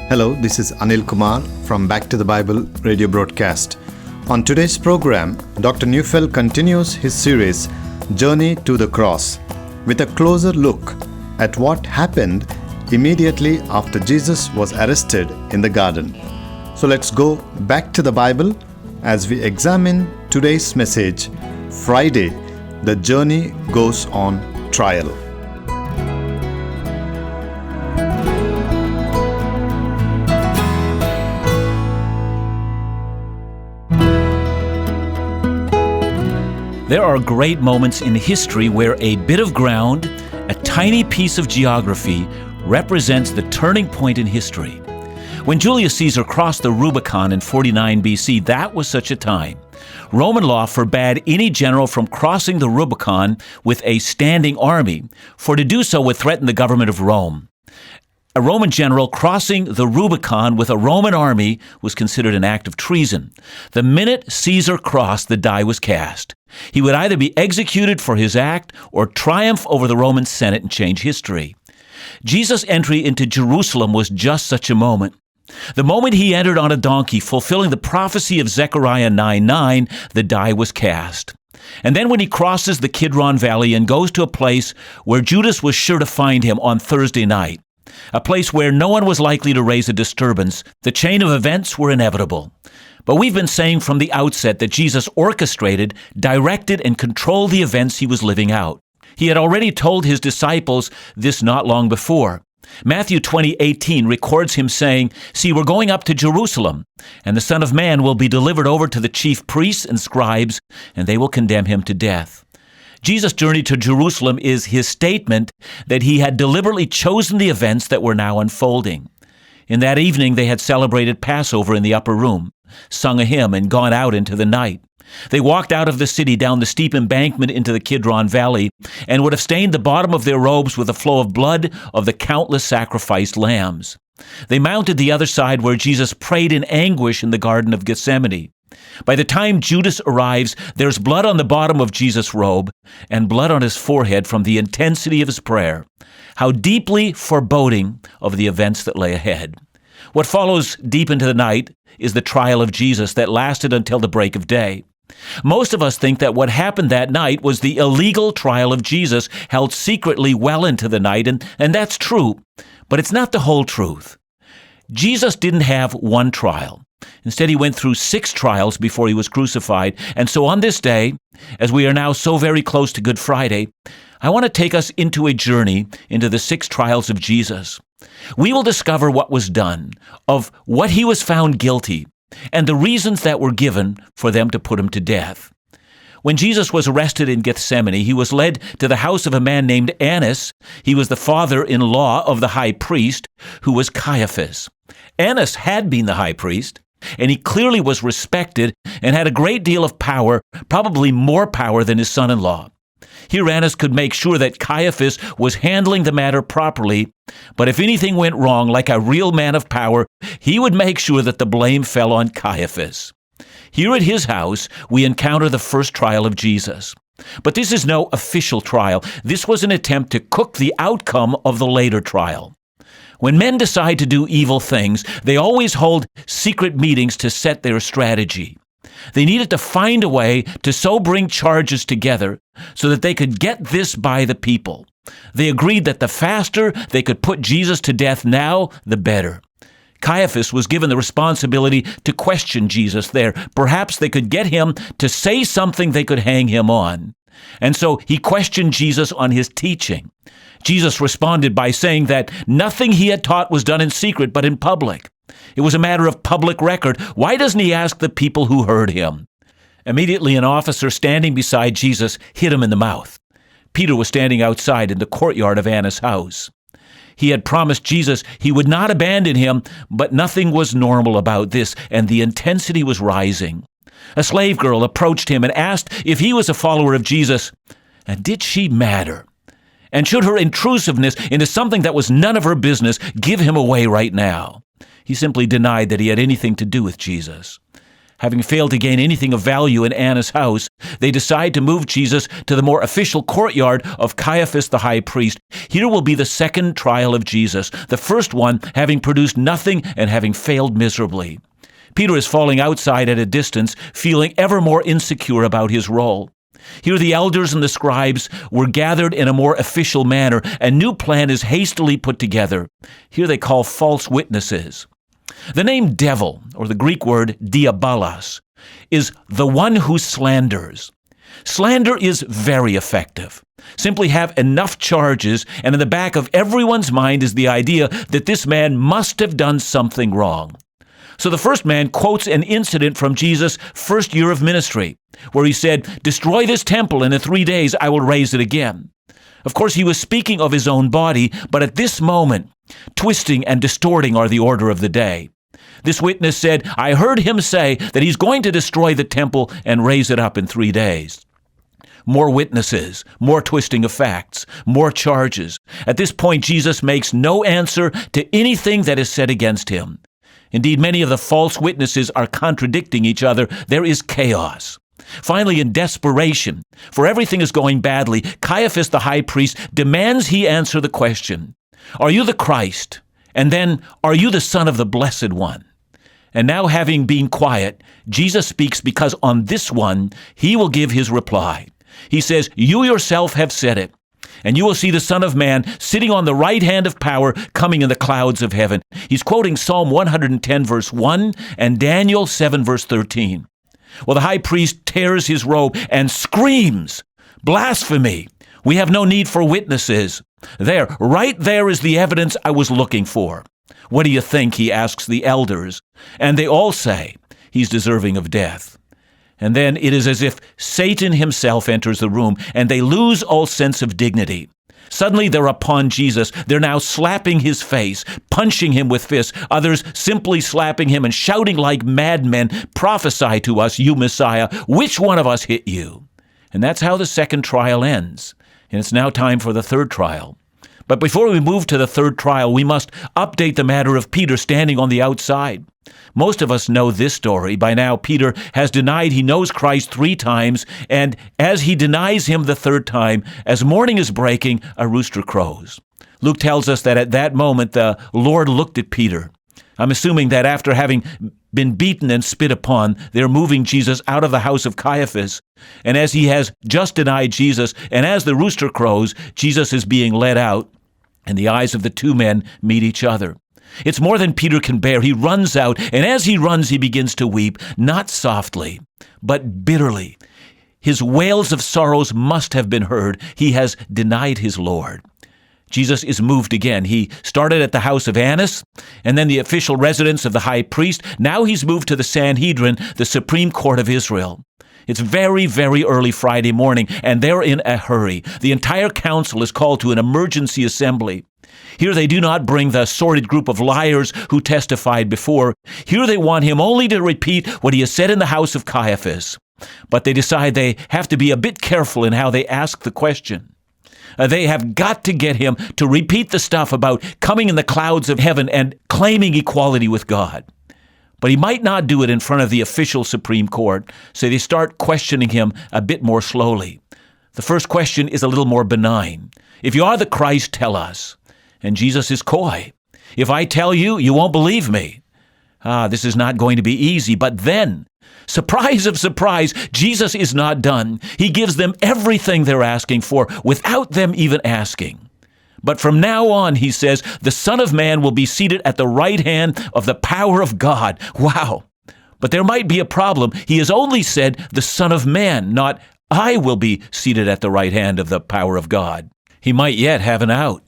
Hello, this is Anil Kumar from Back to the Bible radio broadcast. On today's program, Dr. Neufeld continues his series, Journey to the Cross, with a closer look at what happened immediately after Jesus was arrested in the garden. So let's go back to the Bible as we examine today's message, Friday, The Journey Goes on Trial. There are great moments in history where a bit of ground, a tiny piece of geography, represents the turning point in history. When Julius Caesar crossed the Rubicon in 49 BC, that was such a time. Roman law forbade any general from crossing the Rubicon with a standing army, for to do so would threaten the government of Rome. A Roman general crossing the Rubicon with a Roman army was considered an act of treason. The minute Caesar crossed, the die was cast. He would either be executed for his act or triumph over the Roman Senate and change history. Jesus' entry into Jerusalem was just such a moment. The moment he entered on a donkey, fulfilling the prophecy of Zechariah 9:9, the die was cast. And then when he crosses the Kidron Valley and goes to a place where Judas was sure to find him on Thursday night, a place where no one was likely to raise a disturbance, the chain of events were inevitable. But we've been saying from the outset that Jesus orchestrated, directed, and controlled the events he was living out. He had already told his disciples this not long before. Matthew 20:18 records him saying, "See, we're going up to Jerusalem, and the Son of Man will be delivered over to the chief priests and scribes, and they will condemn him to death." Jesus' journey to Jerusalem is his statement that he had deliberately chosen the events that were now unfolding. In that evening, they had celebrated Passover in the upper room, sung a hymn, and gone out into the night. They walked out of the city down the steep embankment into the Kidron Valley and would have stained the bottom of their robes with the flow of blood of the countless sacrificed lambs. They mounted the other side where Jesus prayed in anguish in the Garden of Gethsemane. By the time Judas arrives, there's blood on the bottom of Jesus' robe and blood on his forehead from the intensity of his prayer. How deeply foreboding of the events that lay ahead. What follows deep into the night is the trial of Jesus that lasted until the break of day. Most of us think that what happened that night was the illegal trial of Jesus held secretly well into the night, and that's true, but it's not the whole truth. Jesus didn't have one trial. Instead, he went through 6 trials before he was crucified. And so on this day, as we are now so very close to Good Friday, I want to take us into a journey into the 6 trials of Jesus. We will discover what was done, of what he was found guilty, and the reasons that were given for them to put him to death. When Jesus was arrested in Gethsemane, he was led to the house of a man named Annas. He was the father-in-law of the high priest, who was Caiaphas. Annas had been the high priest, and he clearly was respected and had a great deal of power, probably more power than his son-in-law. Here Annas could make sure that Caiaphas was handling the matter properly, but if anything went wrong, like a real man of power, he would make sure that the blame fell on Caiaphas. Here at his house, we encounter the first trial of Jesus. But this is no official trial. This was an attempt to cook the outcome of the later trial. When men decide to do evil things, they always hold secret meetings to set their strategy. They needed to find a way to so bring charges together so that they could get this by the people. They agreed that the faster they could put Jesus to death now, the better. Caiaphas was given the responsibility to question Jesus there. Perhaps they could get him to say something they could hang him on. And so he questioned Jesus on his teaching. Jesus responded by saying that nothing he had taught was done in secret but in public. It was a matter of public record. Why doesn't he ask the people who heard him? Immediately, an officer standing beside Jesus hit him in the mouth. Peter was standing outside in the courtyard of Annas' house. He had promised Jesus he would not abandon him, but nothing was normal about this, and the intensity was rising. A slave girl approached him and asked if he was a follower of Jesus, and did she matter? And should her intrusiveness into something that was none of her business give him away right now? He simply denied that he had anything to do with Jesus. Having failed to gain anything of value in Annas' house, they decide to move Jesus to the more official courtyard of Caiaphas the high priest. Here will be the second trial of Jesus, the first one having produced nothing and having failed miserably. Peter is falling outside at a distance, feeling ever more insecure about his role. Here the elders and the scribes were gathered in a more official manner. A new plan is hastily put together. Here they call false witnesses. The name devil, or the Greek word diabolos, is the one who slanders. Slander is very effective. Simply have enough charges, and in the back of everyone's mind is the idea that this man must have done something wrong. So the first man quotes an incident from Jesus' first year of ministry, where he said, "Destroy this temple, and in 3 days I will raise it again." Of course, he was speaking of his own body, but at this moment, twisting and distorting are the order of the day. This witness said, "I heard him say that he's going to destroy the temple and raise it up in 3 days." More witnesses, more twisting of facts, more charges. At this point, Jesus makes no answer to anything that is said against him. Indeed, many of the false witnesses are contradicting each other. There is chaos. Finally, in desperation, for everything is going badly, Caiaphas the high priest demands he answer the question, "Are you the Christ? And then, are you the Son of the Blessed One?" And now, having been quiet, Jesus speaks because on this one, he will give his reply. He says, "You yourself have said it, and you will see the Son of Man sitting on the right hand of power, coming in the clouds of heaven." He's quoting Psalm 110, verse 1, and Daniel 7, verse 13. Well, the high priest tears his robe and screams, "Blasphemy! We have no need for witnesses." Right there is the evidence I was looking for. "What do you think?" he asks the elders. And they all say, "He's deserving of death." And then it is as if Satan himself enters the room, and they lose all sense of dignity. Suddenly they're upon Jesus. They're now slapping his face, punching him with fists, others simply slapping him and shouting like madmen, "Prophesy to us, you Messiah. Which one of us hit you?" And that's how the second trial ends. And it's now time for the third trial. But before we move to the third trial, we must update the matter of Peter standing on the outside. Most of us know this story. By now, Peter has denied he knows Christ 3 times, and as he denies him the third time, as morning is breaking, a rooster crows. Luke tells us that at that moment, the Lord looked at Peter. I'm assuming that after having been beaten and spit upon, they're moving Jesus out of the house of Caiaphas. And as he has just denied Jesus, and as the rooster crows, Jesus is being led out, and the eyes of the 2 men meet each other. It's more than Peter can bear. He runs out, and as he runs, he begins to weep, not softly, but bitterly. His wails of sorrows must have been heard. He has denied his Lord. Jesus is moved again. He started at the house of Annas, and then the official residence of the high priest. Now he's moved to the Sanhedrin, the Supreme Court of Israel. It's very, very early Friday morning, and they're in a hurry. The entire council is called to an emergency assembly. Here they do not bring the sordid group of liars who testified before. Here they want him only to repeat what he has said in the house of Caiaphas. But they decide they have to be a bit careful in how they ask the question. They have got to get him to repeat the stuff about coming in the clouds of heaven and claiming equality with God. But he might not do it in front of the official Supreme Court, so they start questioning him a bit more slowly. The first question is a little more benign. "If you are the Christ, tell us." And Jesus is coy. "If I tell you, you won't believe me." This is not going to be easy. But then, surprise of surprise, Jesus is not done. He gives them everything they're asking for without them even asking. But from now on, he says, the Son of Man will be seated at the right hand of the power of God. Wow. But there might be a problem. He has only said the Son of Man, not "I will be seated at the right hand of the power of God." He might yet have an out.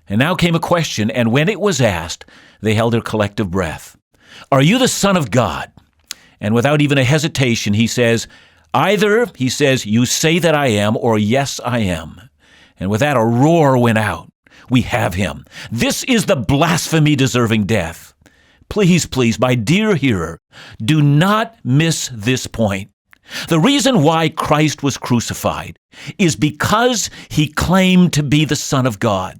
And now came a question, and when it was asked, they held their collective breath. "Are you the Son of God?" And without even a hesitation, he says, "Either," he says, "you say that I am, or yes, I am." And with that, a roar went out. We have him. This is the blasphemy deserving death. Please, please, my dear hearer, do not miss this point. The reason why Christ was crucified is because he claimed to be the Son of God.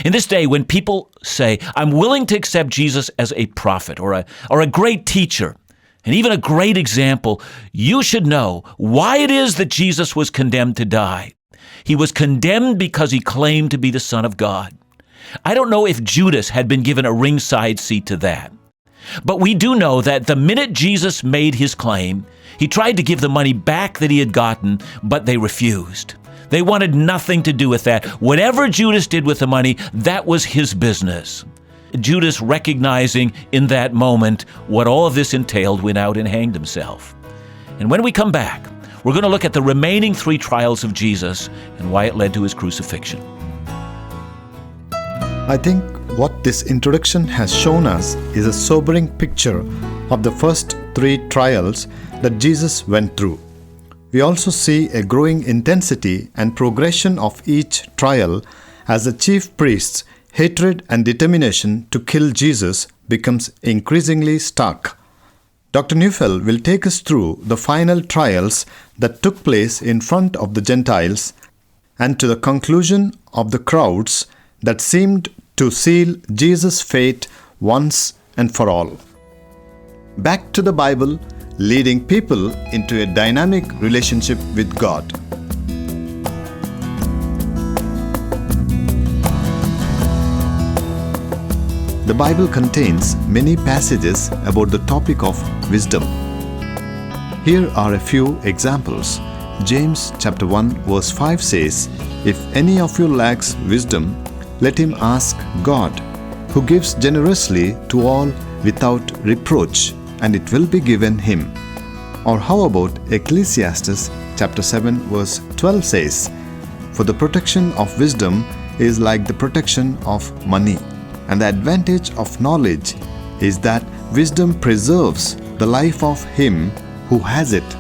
In this day, when people say, "I'm willing to accept Jesus as a prophet or a great teacher," and even a great example, you should know why it is that Jesus was condemned to die. He was condemned because he claimed to be the Son of God. I don't know if Judas had been given a ringside seat to that. But we do know that the minute Jesus made his claim, he tried to give the money back that he had gotten, but they refused. They wanted nothing to do with that. Whatever Judas did with the money, that was his business. Judas, recognizing in that moment what all of this entailed, went out and hanged himself. And when we come back, we're going to look at the remaining 3 trials of Jesus and why it led to his crucifixion. I think what this introduction has shown us is a sobering picture of the first 3 trials that Jesus went through. We also see a growing intensity and progression of each trial as the chief priests' hatred and determination to kill Jesus becomes increasingly stark. Dr. Neufeld will take us through the final trials that took place in front of the Gentiles and to the conclusion of the crowds that seemed to seal Jesus' fate once and for all. Back to the Bible, leading people into a dynamic relationship with God. The Bible contains many passages about the topic of wisdom. Here are a few examples. James chapter 1 verse 5 says, "If any of you lacks wisdom, let him ask God, who gives generously to all without reproach, and it will be given him." Or how about Ecclesiastes chapter 7 verse 12 says, "For the protection of wisdom is like the protection of money, and the advantage of knowledge is that wisdom preserves the life of him who has it."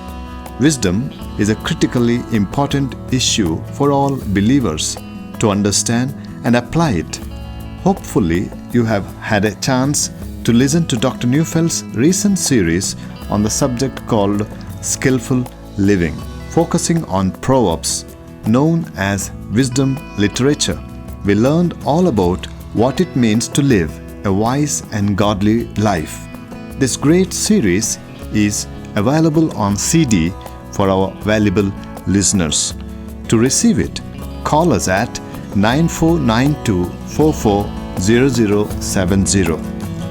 Wisdom is a critically important issue for all believers to understand and apply it. Hopefully, you have had a chance to listen to Dr. Neufeld's recent series on the subject called Skillful Living, focusing on Proverbs, known as wisdom literature. We learned all about what it means to live a wise and godly life. This great series is available on CD for our valuable listeners. To receive it, call us at 9492440070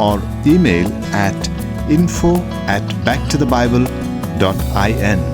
or email at info@backtothebible.in.